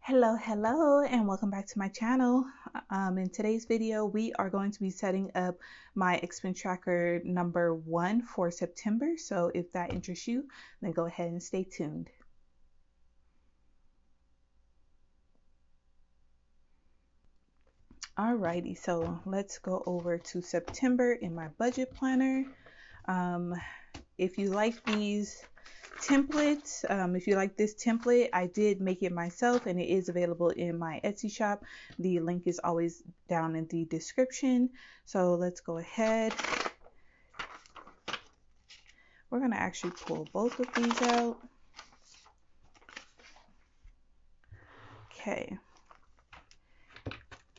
Hello, and welcome back to my channel. In today's video, we are going to be setting up my expense tracker number 1 for September. So if that interests you, then go ahead and stay tuned. Alrighty, so let's go over to September in my budget planner. If you like these templates, if you like this template, I did make it myself and it is available in my Etsy shop. The link is always down in the description. So let's go ahead. We're going to actually pull both of these out. Okay.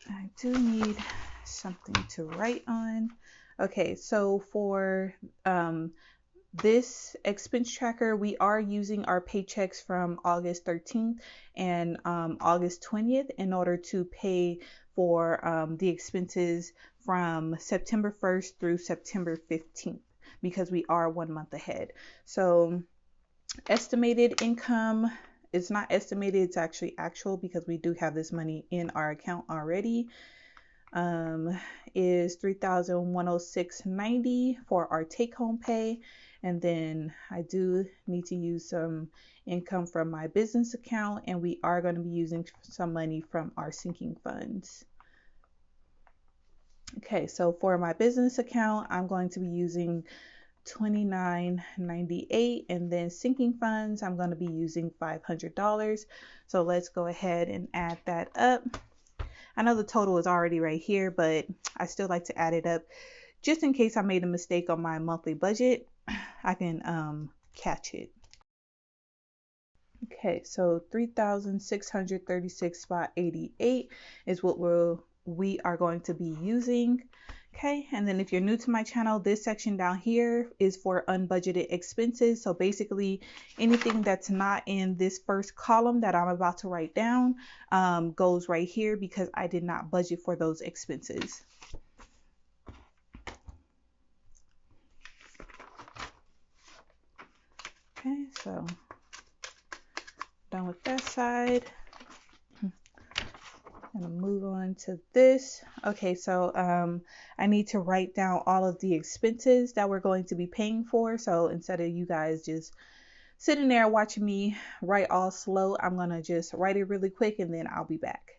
I do need something to write on. Okay, so for this expense tracker, we are using our paychecks from August 13th and August 20th in order to pay for the expenses from September 1st through September 15th because we are 1 month ahead. So estimated income, it's not estimated, it's actually actual because we do have this money in our account already. Is $3,106.90 for our take-home pay, and then I do need to use some income from my business account, and we are going to be using some money from our sinking funds. Okay, so for my business account, I'm going to be using $29.98, and then sinking funds, I'm going to be using $500. So let's go ahead and add that up. I know the total is already right here, but I still like to add it up just in case I made a mistake on my monthly budget. I can catch it. Okay, so $3,636.88 is what we are going to be using. Okay, and then if you're new to my channel, this section down here is for unbudgeted expenses. So basically anything that's not in this first column that I'm about to write down goes right here because I did not budget for those expenses. Okay, so done with that side. I'm gonna move on to this. Okay, so I need to write down all of the expenses that we're going to be paying for. So instead of you guys just sitting there watching me write all slow, I'm gonna just write it really quick and then I'll be back.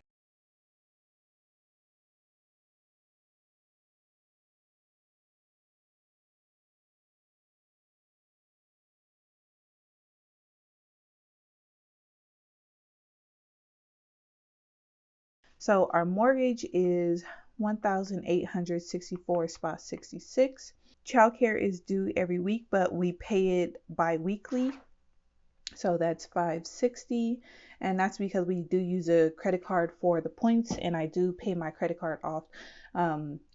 So our mortgage is $1,864.66. Childcare is due every week, but we pay it bi-weekly. So that's $560, and that's because we do use a credit card for the points, and I do pay my credit card off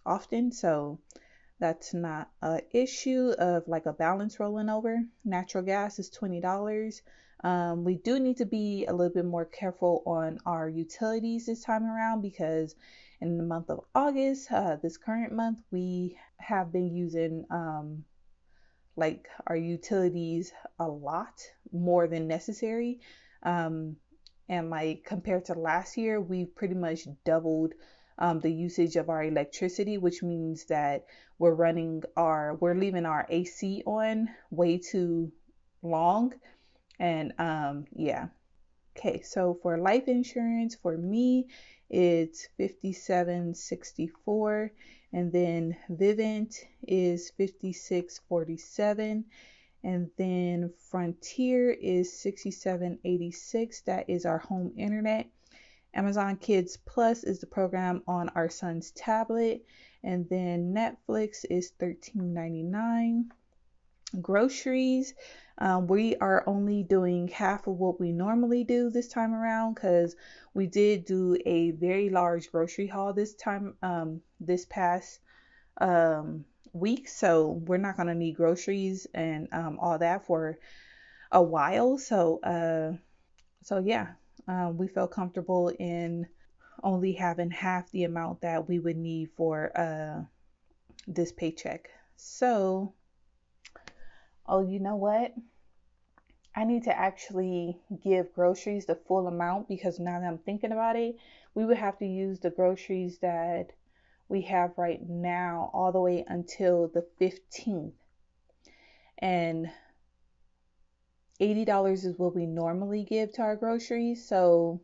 often, so that's not an issue of like a balance rolling over. Natural gas is $20. We do need to be a little bit more careful on our utilities this time around because in the month of August, this current month, we have been using like our utilities a lot more than necessary. And like compared to last year, we've pretty much doubled the usage of our electricity, which means that we're leaving our AC on way too long. And yeah. Okay, so for life insurance, for me, it's $57.64, and then Vivint is $56.47, and then Frontier is $67.86. That is our home internet. Amazon Kids Plus is the program on our son's tablet, and then Netflix is $13.99. Groceries, we are only doing half of what we normally do this time around because we did do a very large grocery haul this time, this past week. So we're not going to need groceries and all that for a while. So yeah, we felt comfortable in only having half the amount that we would need for this paycheck. So, oh, you know what? I need to actually give groceries the full amount, because now that I'm thinking about it, we would have to use the groceries that we have right now all the way until the 15th. And $80 is what we normally give to our groceries. So,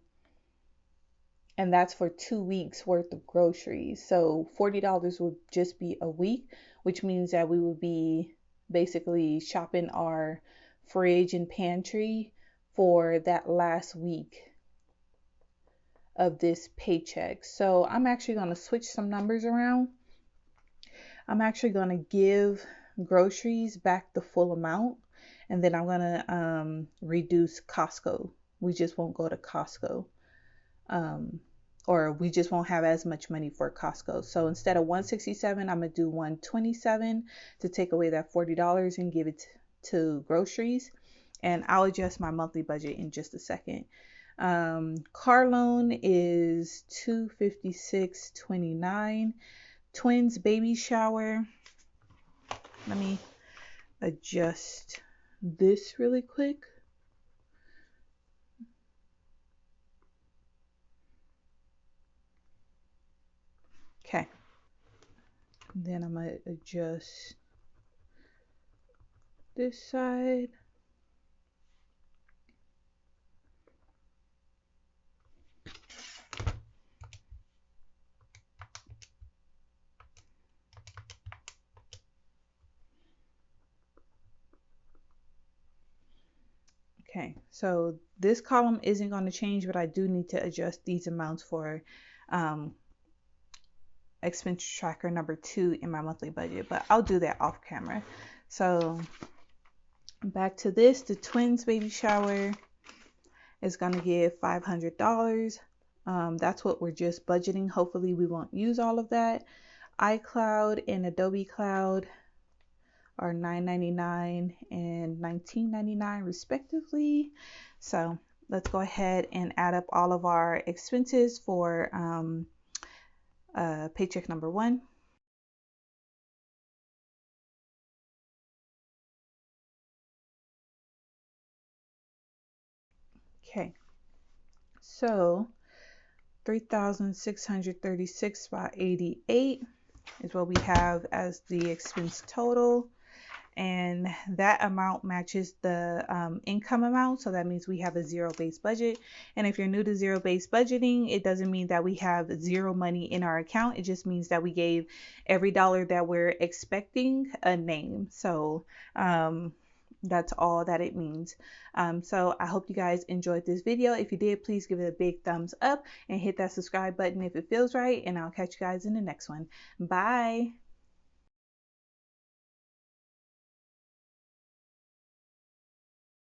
and that's for 2 weeks worth of groceries. So $40 would just be a week, which means that we would be basically shopping our fridge and pantry for that last week of this paycheck. So I'm actually going to switch some numbers around. I'm actually going to give groceries back the full amount, and then I'm going to reduce Costco. We just won't go to Costco. Or we just won't have as much money for Costco. So instead of 167, I'm gonna do 127 to take away that $40 and give it to groceries. And I'll adjust my monthly budget in just a second. Car loan is $256.29. Twins baby shower. Let me adjust this really quick. Okay. Then I'm going to adjust this side. Okay, so this column isn't going to change, but I do need to adjust these amounts for expense tracker number 2 in my monthly budget, but I'll do that off camera. So back to this, the twins baby shower is going to give $500. That's what we're just budgeting. Hopefully we won't use all of that. iCloud and Adobe Cloud are $9.99 and $19.99 respectively. So let's go ahead and add up all of our expenses for paycheck number 1. Okay, so 3,636.88 is what we have as the expense total, and that amount matches the income amount, so that means we have a zero-based budget. And if you're new to zero-based budgeting, it doesn't mean that we have zero money in our account. It just means that we gave every dollar that we're expecting a name. So that's all that it means. So I hope you guys enjoyed this video. If you did, please give it a big thumbs up and hit that subscribe button if it feels right, and I'll catch you guys in the next one. Bye.